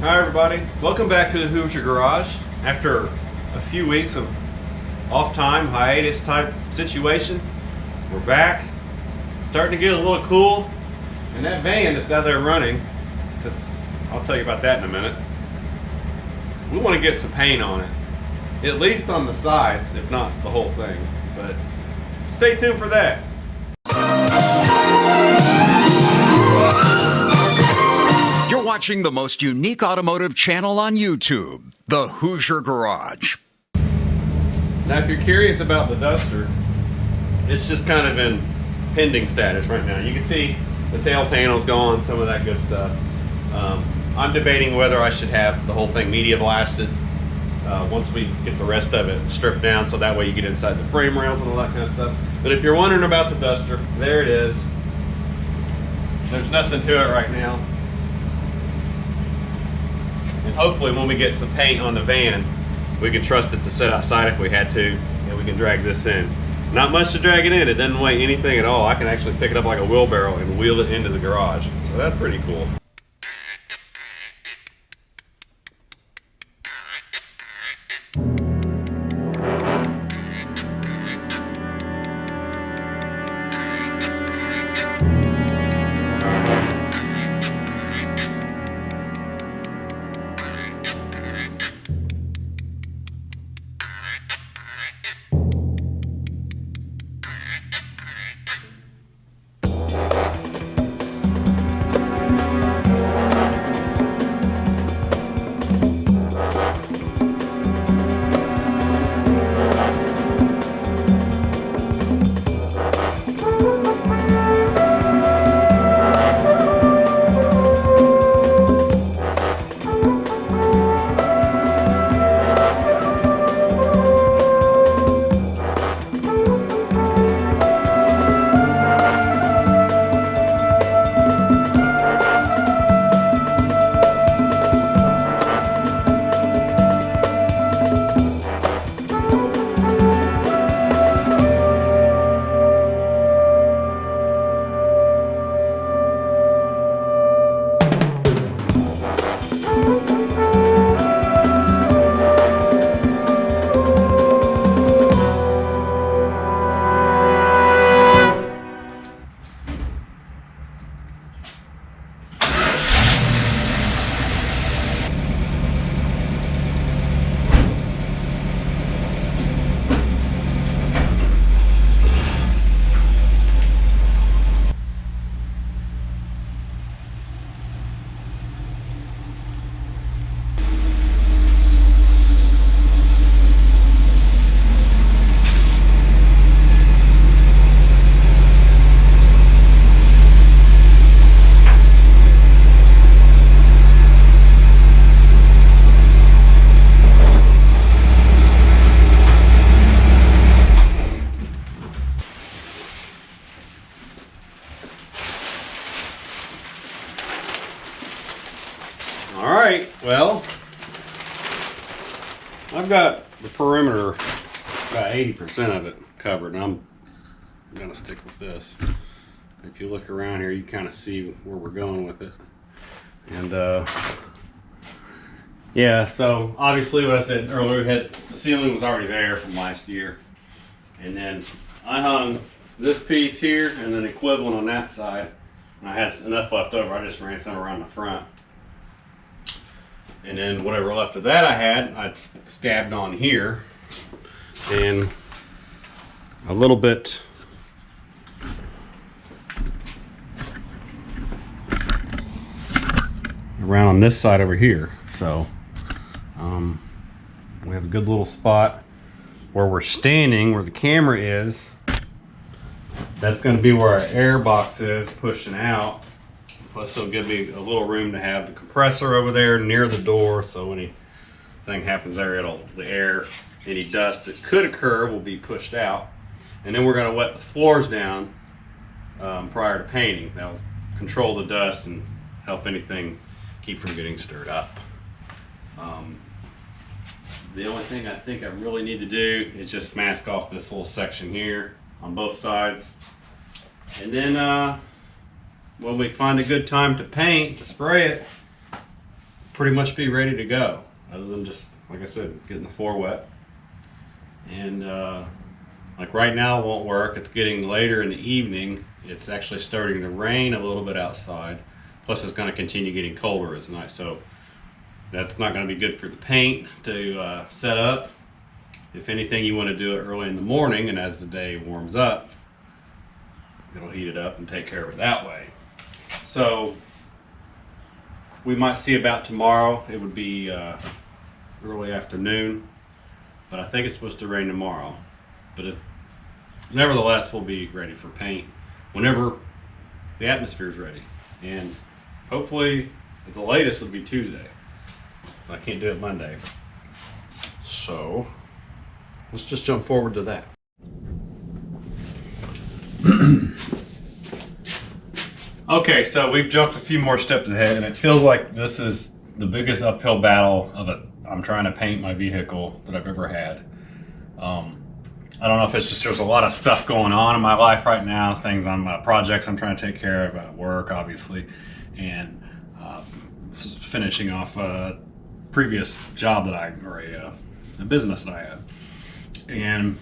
Hi everybody, welcome back to the Hoosier Garage. After a few weeks of off time, hiatus type situation, we're back. It's starting to get a little cool, and that van that's out there running, because I'll tell you about that in a minute, we want to get some paint on it, at least on the sides, if not the whole thing, but stay tuned for that. You're watching the most unique automotive channel on YouTube, the Hoosier Garage. Now if you're curious about the Duster, it's just kind of in pending status right now. You can see the tail panel's gone, some of that good stuff. I'm debating whether I should have the whole thing media blasted once we get the rest of it stripped down, so that way you get inside the frame rails and all that kind of stuff. But if you're wondering about the Duster, there it is. There's nothing to it right now. And hopefully when we get some paint on the van, we can trust it to sit outside if we had to, and we can drag this in. Not much to drag it in, it doesn't weigh anything at all. I can actually pick it up like a wheelbarrow and wheel it into the garage. So that's pretty cool. Alright, well, I've got the perimeter, about 80% of it covered, and I'm going to stick with this. If you look around here, you kind of see where we're going with it. And, yeah, so obviously what I said earlier, the ceiling was already there from last year. And then I hung this piece here and an equivalent on that side. And I had enough left over, I just ran some around the front. And then whatever left of that I stabbed on here, and a little bit around on this side over here. So we have a good little spot where we're standing, where the camera is. That's going to be where our air box is pushing out. Plus it'll give me a little room to have the compressor over there near the door, so anything happens there, the air, any dust that could occur will be pushed out. And then we're going to wet the floors down prior to painting. That'll control the dust and help anything keep from getting stirred up. The only thing I think I really need to do is just mask off this little section here on both sides. And then when we find a good time to paint, to spray it, pretty much be ready to go, other than just, like I said, getting the floor wet. And like right now it won't work. It's getting later in the evening. It's actually starting to rain a little bit outside. Plus it's going to continue getting colder as night. So that's not going to be good for the paint to set up. If anything, you want to do it early in the morning, and as the day warms up, it'll heat it up and take care of it that way. So we might see about tomorrow. It would be early afternoon, but I think it's supposed to rain tomorrow. But nevertheless, we'll be ready for paint whenever the atmosphere is ready. And hopefully, at the latest, it'll be Tuesday. I can't do it Monday. So let's just jump forward to that. Okay, so we've jumped a few more steps ahead, and it feels like this is the biggest uphill battle of it. I'm trying to paint my vehicle that I've ever had. I don't know if it's just there's a lot of stuff going on in my life right now, projects I'm trying to take care of at work, obviously, and finishing off a previous job a business that I had. And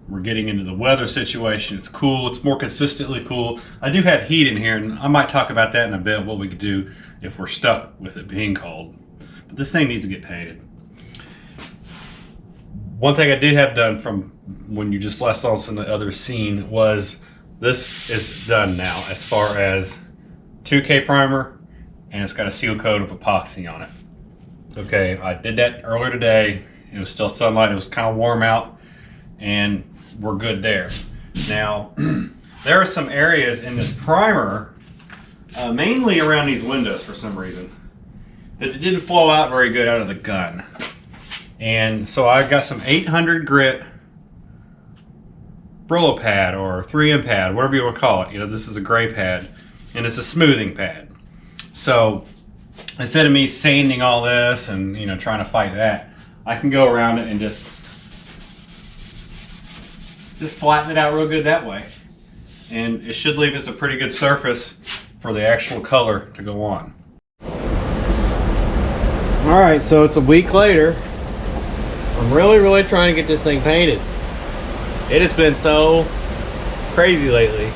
we're getting into the weather situation. It's cool. It's more consistently cool. I do have heat in here, and I might talk about that in a bit, what we could do if we're stuck with it being cold. But this thing needs to get painted. One thing I did have done from when you just last saw us in the other scene was this is done now as far as 2K primer, and it's got a seal coat of epoxy on it. Okay, I did that earlier today. It was still sunlight. It was kind of warm out, and we're good there. Now, there are some areas in this primer, mainly around these windows for some reason, that it didn't flow out very good out of the gun. And so I've got some 800 grit Brillo pad or 3M pad, whatever you want to call it. You know, this is a gray pad, and it's a smoothing pad. So instead of me sanding all this and, you know, trying to fight that, I can go around it and just flatten it out real good that way. And it should leave us a pretty good surface for the actual color to go on. All right, so it's a week later. I'm really trying to get this thing painted. It has been so crazy lately.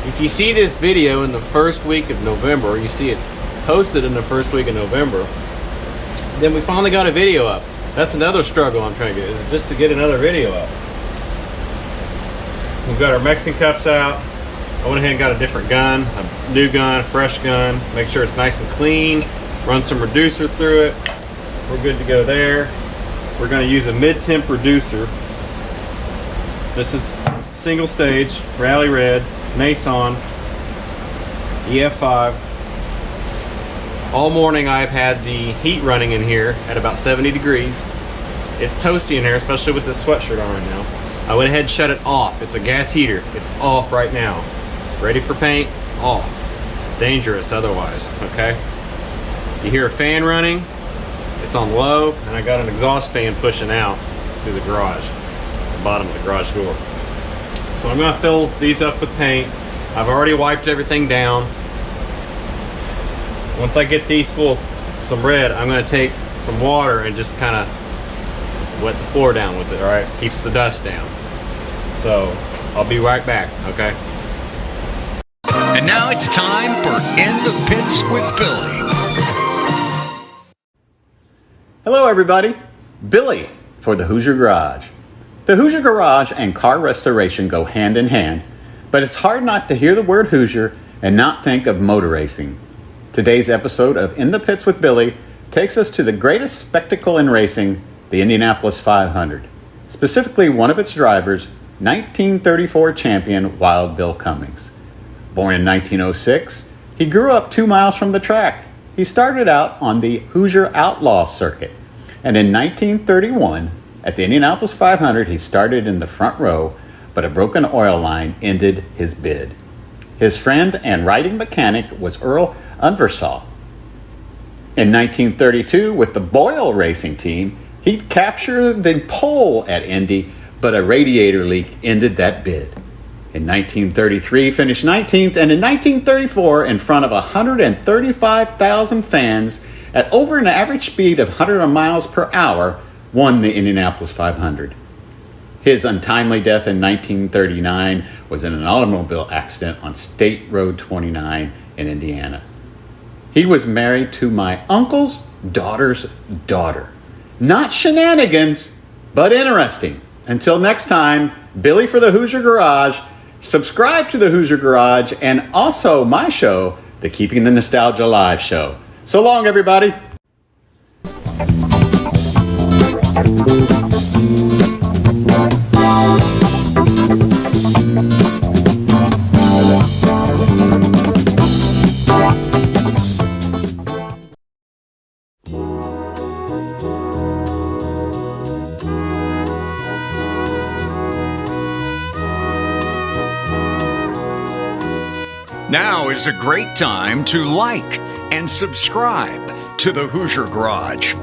If you see this video in the first week of November, you see it posted in the first week of November, then we finally got a video up. That's another struggle I'm trying to get, is just to get another video up. We've got our mixing cups out. I went ahead and got a different gun, a new gun, fresh gun. Make sure it's nice and clean. Run some reducer through it. We're good to go there. We're going to use a mid-temp reducer. This is single stage, Rally Red, Mason, EF5. All morning I've had the heat running in here at about 70 degrees. It's toasty in here, especially with this sweatshirt on right now. I went ahead and shut it off. It's a gas heater. It's off right now. Ready for paint? Off. Dangerous otherwise, okay? You hear a fan running, it's on low, and I got an exhaust fan pushing out through the garage, the bottom of the garage door. So I'm gonna fill these up with paint. I've already wiped everything down. Once I get these full of some red, I'm gonna take some water and just kind of wet the floor down with it, all right? Keeps the dust down. So I'll be right back, okay? And now it's time for In the Pits with Billy. Hello everybody, Billy for the Hoosier Garage. The Hoosier Garage and car restoration go hand in hand, but it's hard not to hear the word Hoosier and not think of motor racing. Today's episode of In the Pits with Billy takes us to the greatest spectacle in racing, the Indianapolis 500. Specifically one of its drivers, 1934 champion Wild Bill Cummings. Born in 1906, he grew up 2 miles from the track. He started out on the Hoosier Outlaw circuit, and in 1931, at the Indianapolis 500, he started in the front row, but a broken oil line ended his bid. His friend and riding mechanic was Earl Unversall. In 1932, with the Boyle Racing Team, he captured the pole at Indy, but a radiator leak ended that bid. In 1933, finished 19th, and in 1934, in front of 135,000 fans, at over an average speed of 100 miles per hour, won the Indianapolis 500. His untimely death in 1939 was in an automobile accident on State Road 29 in Indiana. He was married to my uncle's daughter's daughter. Not shenanigans, but interesting. Until next time, Billy for the Hoosier Garage. Subscribe to the Hoosier Garage and also my show, the Keeping the Nostalgia Alive show. So long, everybody. Now is a great time to like and subscribe to the Hoosier Garage.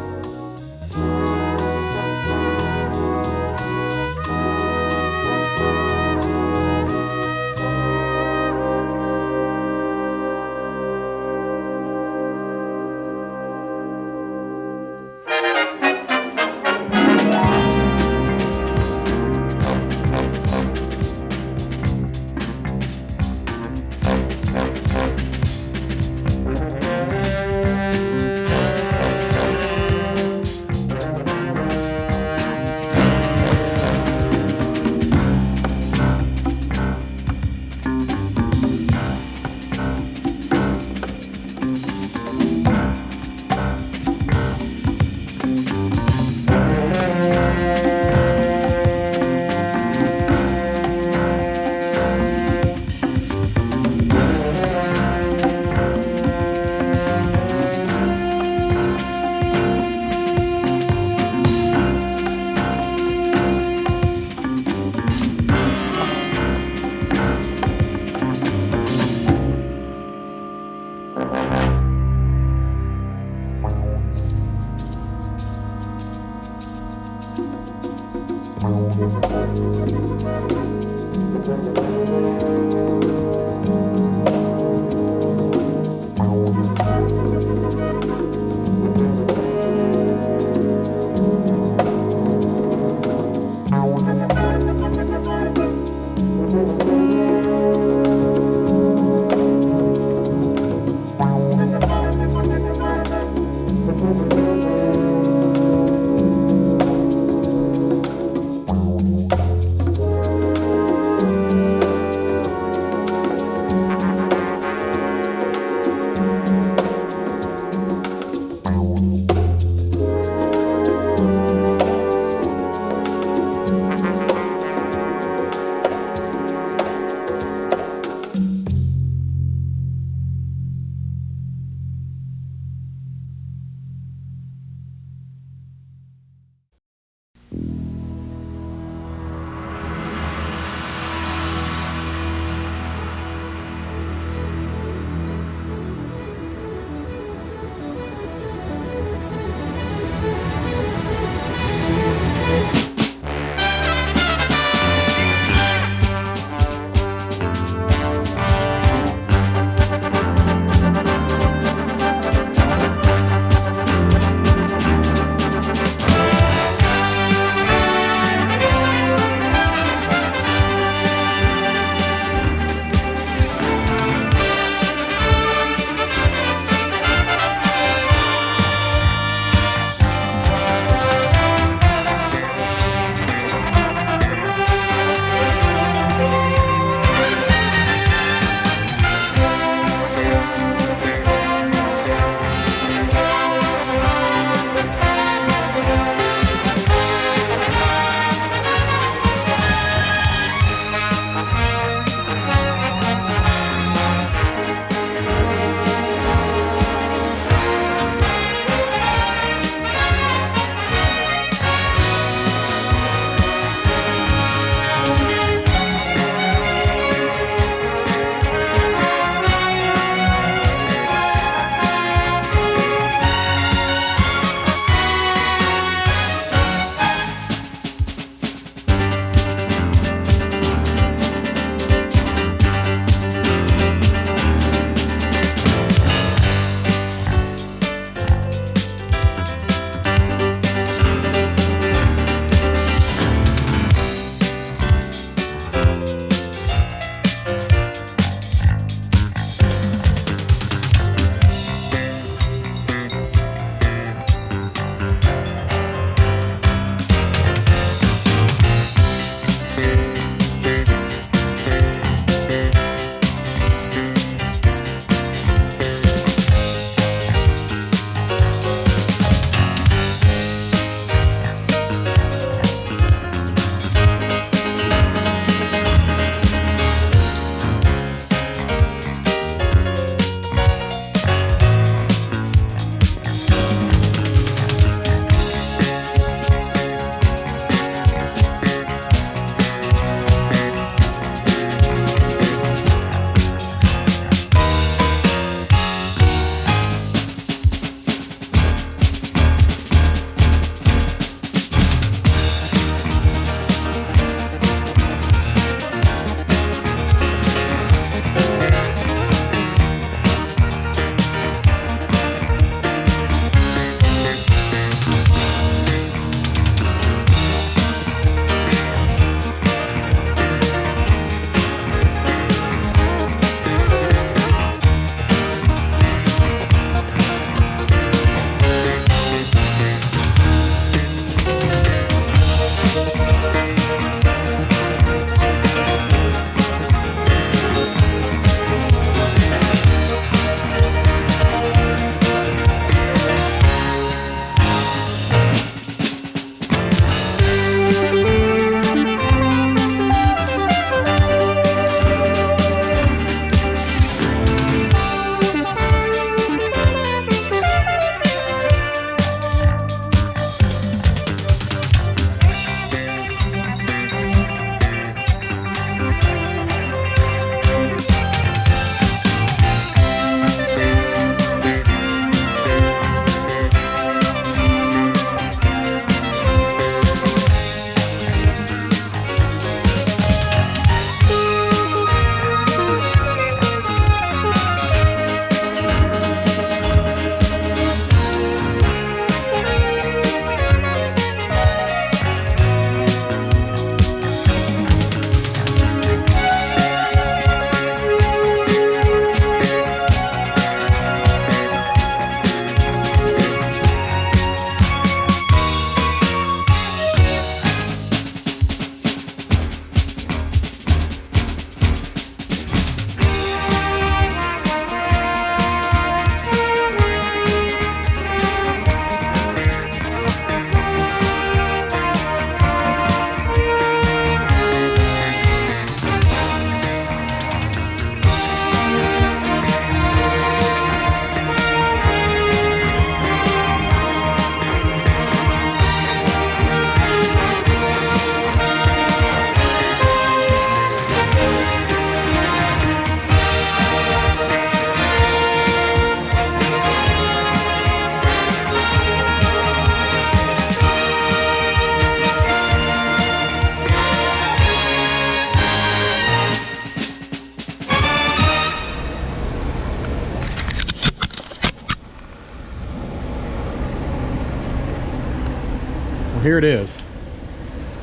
Here it is.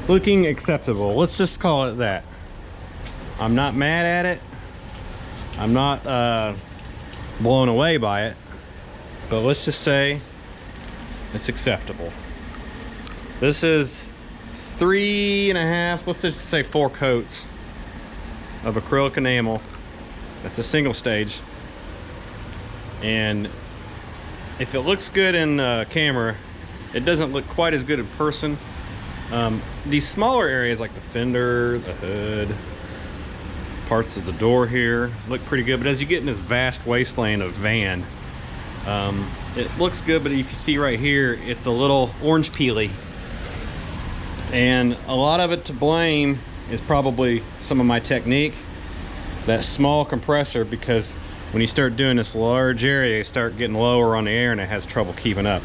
Looking acceptable. Let's just call it that. I'm not mad at it. I'm not blown away by it. But let's just say it's acceptable. This is 3.5, let's just say 4 coats of acrylic enamel. That's a single stage. And if it looks good in camera, it doesn't look quite as good in person. These smaller areas like the fender, the hood, parts of the door here look pretty good, but as you get in this vast wasteland of van, it looks good, but if you see right here, it's a little orange peely. And a lot of it to blame is probably some of my technique, that small compressor, because when you start doing this large area, you start getting lower on the air and it has trouble keeping up.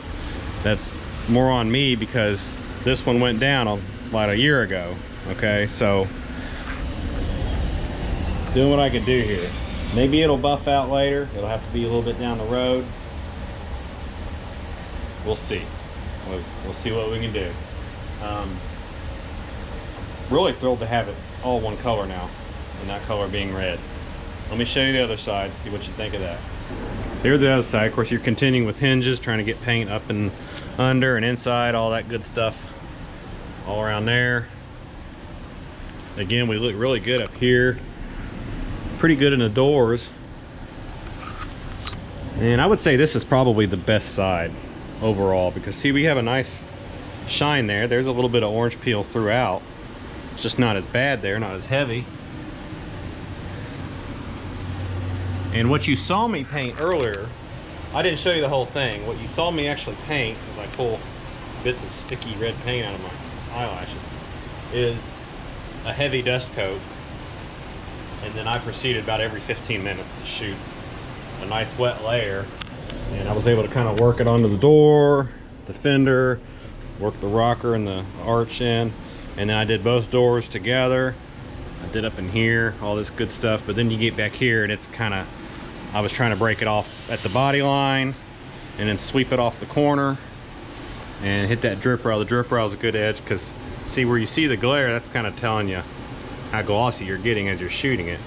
That's more on me because this one went down about a year ago. Okay, so doing what I can do here. Maybe it'll buff out later. It'll have to be a little bit down the road. We'll see. We'll see what we can do. Really thrilled to have it all one color now, and that color being red. Let me show you the other side, see what you think of that. So here's the other side. Of course, you're continuing with hinges, trying to get paint up and under and inside, all that good stuff all around there. Again, we look really good up here. Pretty good in the doors. And I would say this is probably the best side overall, because see, we have a nice shine there. There's a little bit of orange peel throughout. It's just not as bad there, not as heavy. And what you saw me paint earlier, I didn't show you the whole thing. What you saw me actually paint, as I pull bits of sticky red paint out of my eyelashes, is a heavy dust coat. And then I proceeded about every 15 minutes to shoot a nice wet layer. And I was able to kind of work it onto the door, the fender, work the rocker and the arch in. And then I did both doors together. I did up in here, all this good stuff. But then you get back here and it's kind of, I was trying to break it off at the body line and then sweep it off the corner and hit that drip rail. The drip rail is a good edge because see where you see the glare, that's kind of telling you how glossy you're getting as you're shooting it.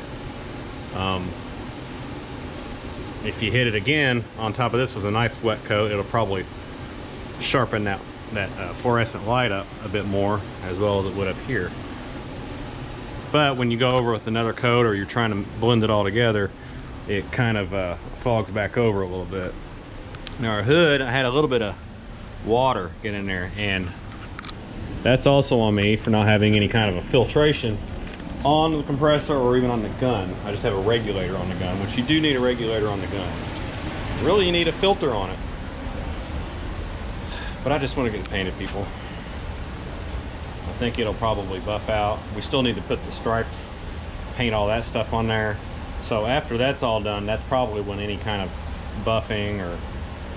If you hit it again on top of this with a nice wet coat, it'll probably sharpen that fluorescent light up a bit more, as well as it would up here. But when you go over with another coat or you're trying to blend it all together, it kind of fogs back over a little bit. Now our hood, I had a little bit of water get in there, and that's also on me for not having any kind of a filtration on the compressor or even on the gun. I just have a regulator on the gun, which you do need a regulator on the gun. Really, you need a filter on it. But I just want to get it painted, people. I think it'll probably buff out. We still need to put the stripes, paint all that stuff on there. So after that's all done, that's probably when any kind of buffing or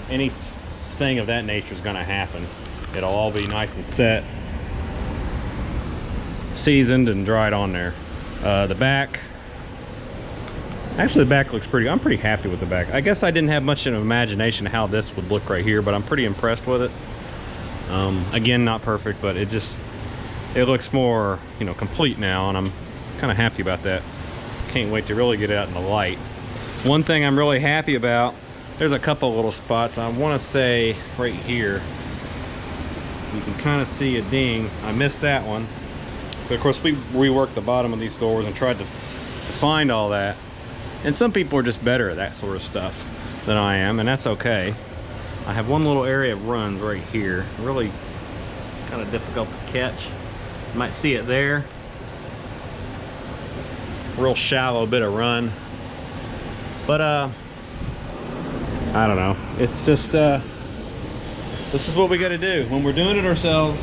anything of that nature is going to happen. It'll all be nice and set, seasoned and dried on there. The back, actually the back looks pretty, I'm pretty happy with the back. I guess I didn't have much of an imagination how this would look right here, but I'm pretty impressed with it. Again, not perfect, but it looks more, you know, complete now, and I'm kind of happy about that. Can't wait to really get it out in the light. One thing I'm really happy about, there's a couple little spots. I want to say right here, you can kind of see a ding. I missed that one. But of course, we reworked the bottom of these doors and tried to find all that. And some people are just better at that sort of stuff than I am, and that's okay. I have one little area of runs right here. Really kind of difficult to catch. You might see it there. Real shallow bit of run. But I don't know. It's just this is what we got to do when we're doing it ourselves.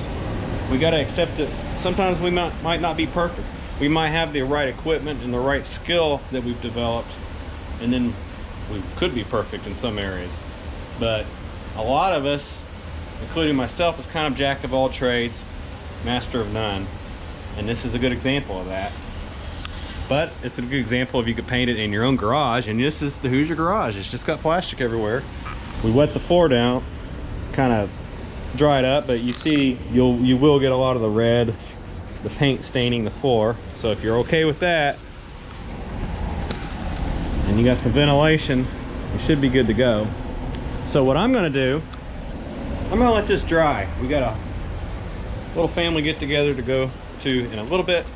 We got to accept it. Sometimes we might not be perfect. We might have the right equipment and the right skill that we've developed, and then we could be perfect in some areas. But a lot of us, including myself, is kind of jack of all trades, master of none. And this is a good example of that. But it's a good example if you could paint it in your own garage. And this is the Hoosier garage. It's just got plastic everywhere. We wet the floor down, kind of dried up, but you see you will get a lot of the red, the paint staining the floor. So if you're okay with that and you got some ventilation, you should be good to go. So what I'm gonna do, I'm gonna let this dry. We got a little family get together to go to in a little bit,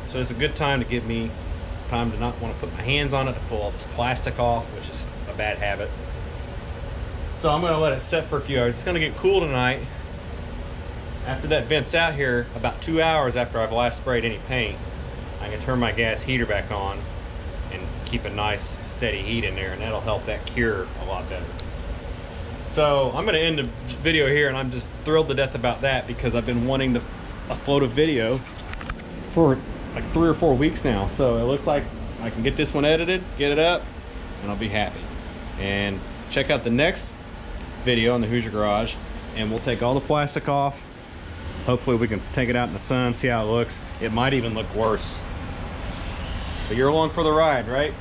so it's a good time to give me time to not want to put my hands on it, to pull all this plastic off, which is a bad habit. So I'm gonna let it set for a few hours. It's gonna get cool tonight. After that vent's out here, about 2 hours after I've last sprayed any paint, I can turn my gas heater back on and keep a nice steady heat in there, and that'll help that cure a lot better. So I'm gonna end the video here, and I'm just thrilled to death about that because I've been wanting to upload a video for like 3 or 4 weeks now. So it looks like I can get this one edited, get it up, and I'll be happy. And check out the next video on the Hoosier Garage, and we'll take all the plastic off. Hopefully we can take it out in the sun, see how it looks. It might even look worse. But you're along for the ride, right?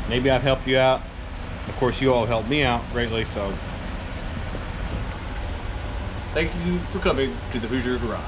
Maybe I've helped you out. Of course, you all helped me out greatly, so thank you for coming to the Hoosier Garage.